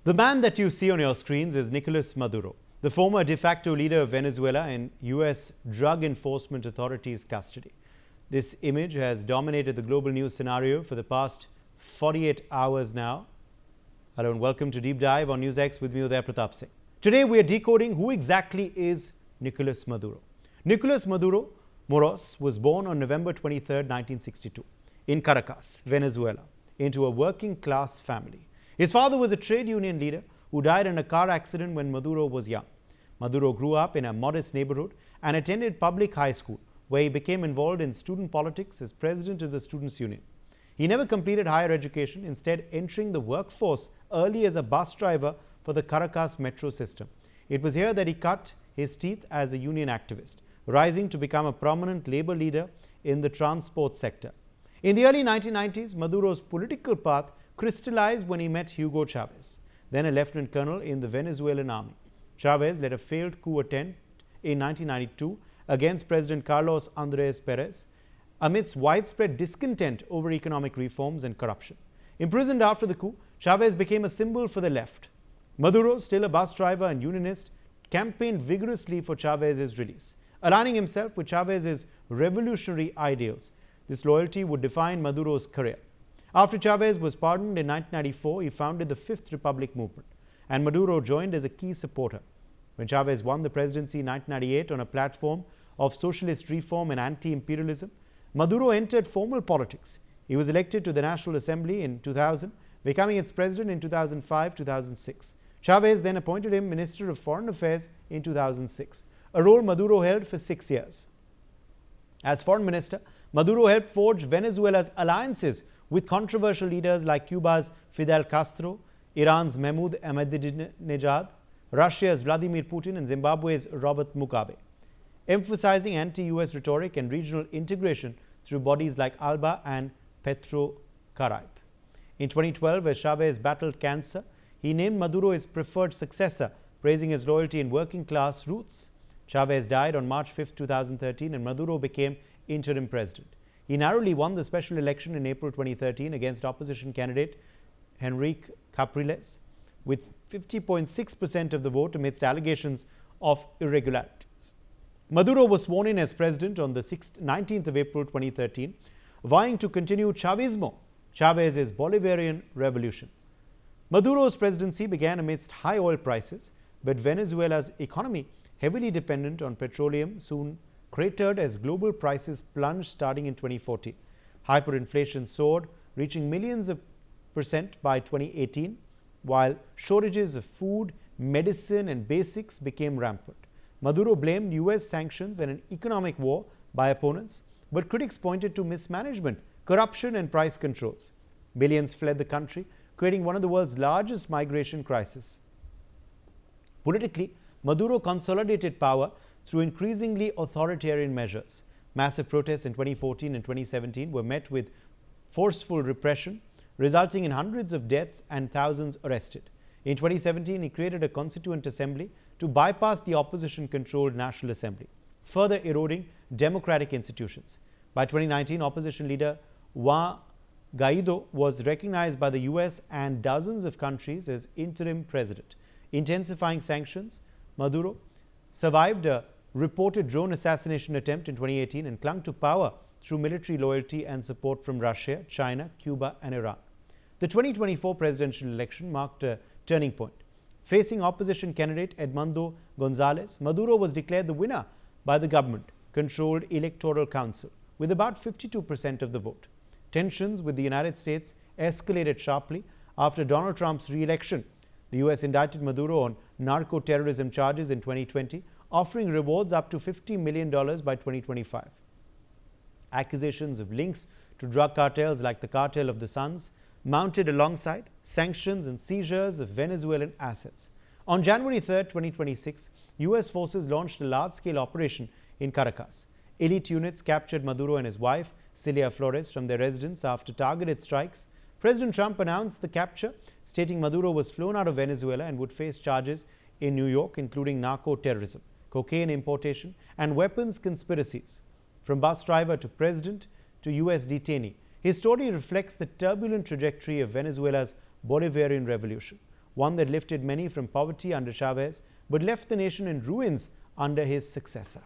The man that you see on your screens is Nicolas Maduro, the former de facto leader of Venezuela in U.S. Drug Enforcement Authorities' custody. This image has dominated the global news scenario for the past 48 hours now. Hello and welcome to Deep Dive on NewsX with me, Uday Pratap Singh. Today we are decoding who exactly is Nicolas Maduro. Nicolas Maduro Moros was born on November 23, 1962 in Caracas, Venezuela, into a working class family. His father was a trade union leader who died in a car accident when Maduro was young. Maduro grew up in a modest neighborhood and attended public high school, where he became involved in student politics as president of the Students' Union. He never completed higher education, instead entering the workforce early as a bus driver for the Caracas metro system. It was here that he cut his teeth as a union activist, rising to become a prominent labor leader in the transport sector. In the early 1990s, Maduro's political path crystallized when he met Hugo Chávez, then a lieutenant colonel in the Venezuelan army. Chávez led a failed coup attempt in 1992 against President Carlos Andrés Pérez amidst widespread discontent over economic reforms and corruption. Imprisoned after the coup, Chávez became a symbol for the left. Maduro, still a bus driver and unionist, campaigned vigorously for Chávez's release, aligning himself with Chávez's revolutionary ideals. This loyalty would define Maduro's career. After Chávez was pardoned in 1994, he founded the Fifth Republic movement, and Maduro joined as a key supporter. When Chávez won the presidency in 1998 on a platform of socialist reform and anti-imperialism, Maduro entered formal politics. He was elected to the National Assembly in 2000, becoming its president in 2005-2006. Chávez then appointed him Minister of Foreign Affairs in 2006, a role Maduro held for 6 years. As foreign minister, Maduro helped forge Venezuela's alliances with controversial leaders like Cuba's Fidel Castro, Iran's Mahmoud Ahmadinejad, Russia's Vladimir Putin, and Zimbabwe's Robert Mugabe, emphasizing anti-US rhetoric and regional integration through bodies like ALBA and Petro-Caribe. In 2012, as Chávez battled cancer, he named Maduro his preferred successor, praising his loyalty and working-class roots. Chávez died on March 5, 2013, and Maduro became interim president. He narrowly won the special election in April 2013 against opposition candidate Henrique Capriles with 50.6% of the vote amidst allegations of irregularities. Maduro was sworn in as president on the 19th of April 2013, vying to continue Chavismo, Chávez's Bolivarian revolution. Maduro's presidency began amidst high oil prices, but Venezuela's economy, heavily dependent on petroleum, soon cratered as global prices plunged starting in 2014. Hyperinflation soared, reaching millions of percent by 2018, while shortages of food, medicine, and basics became rampant. Maduro blamed US sanctions and an economic war by opponents, but critics pointed to mismanagement, corruption, and price controls. Billions fled the country, creating one of the world's largest migration crises. Politically, Maduro consolidated power through increasingly authoritarian measures. Massive protests in 2014 and 2017 were met with forceful repression, resulting in hundreds of deaths and thousands arrested. In 2017, he created a constituent assembly to bypass the opposition-controlled National Assembly, further eroding democratic institutions. By 2019, opposition leader Juan Guaido was recognized by the US and dozens of countries as interim president. Intensifying sanctions, Maduro survived a reported drone assassination attempt in 2018 and clung to power through military loyalty and support from Russia, China, Cuba, and Iran. The 2024 presidential election marked a turning point. Facing opposition candidate Edmundo Gonzalez, Maduro was declared the winner by the government-controlled Electoral Council with about 52% of the vote. Tensions with the United States escalated sharply after Donald Trump's re-election. The US indicted Maduro on narco-terrorism charges in 2020, offering rewards up to $50 million by 2025. Accusations of links to drug cartels like the Cartel of the Suns mounted alongside sanctions and seizures of Venezuelan assets. On January 3, 2026, US forces launched a large-scale operation in Caracas. Elite units captured Maduro and his wife, Cilia Flores, from their residence after targeted strikes. President Trump announced the capture, stating Maduro was flown out of Venezuela and would face charges in New York, including narco-terrorism, cocaine importation, and weapons conspiracies. From bus driver to president to US detainee, his story reflects the turbulent trajectory of Venezuela's Bolivarian revolution. one that lifted many from poverty under Chávez but left the nation in ruins under his successor.